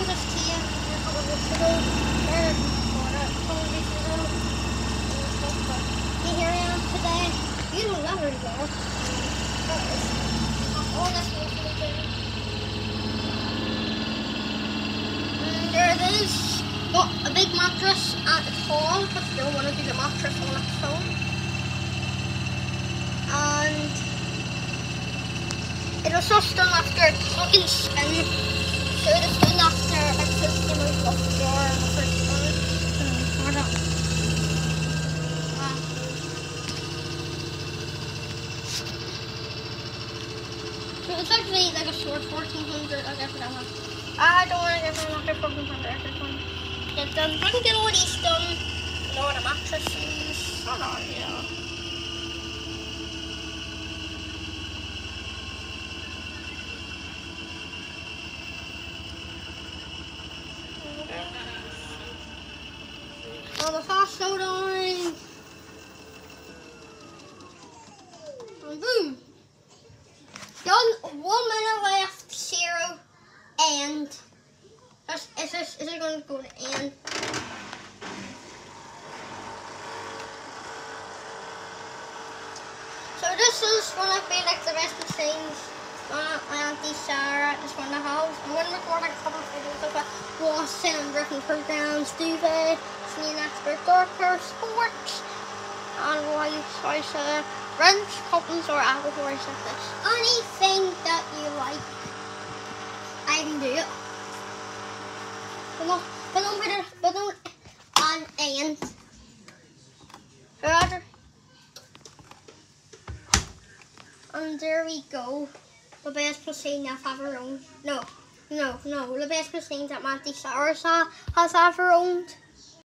just came a couple of weeks ago. Or bought it a couple of weeks ago. But here I am today. You know that really well. All this was and there it is. Got a big mattress at its hall, but still want to do the mattress on its own. And it was just done after a fucking spin. So it was done after I took the most off the drawer and the first spin. So it's actually like a short 1400, I guess that one. I don't want to get one after 1400, I just want to get done. I can get all these done, and all the mattresses, and all, you know. All the fast soda on. And boom. Done. 1 minute left. 0. End. Is it going to go to end? So this is going to be like the rest of the things my auntie Sarah is going to have. I'm going to record like a couple of videos of it. Washing and written programs, duvet, sneaking expert, darker, sports, and life size, wrench, couples, or alcohol or something. Anything that you like, I can do it. But don't add end. Rather. And there we go. The best cuisine I've ever owned. No. The best cuisine that Auntie Sarah has ever owned.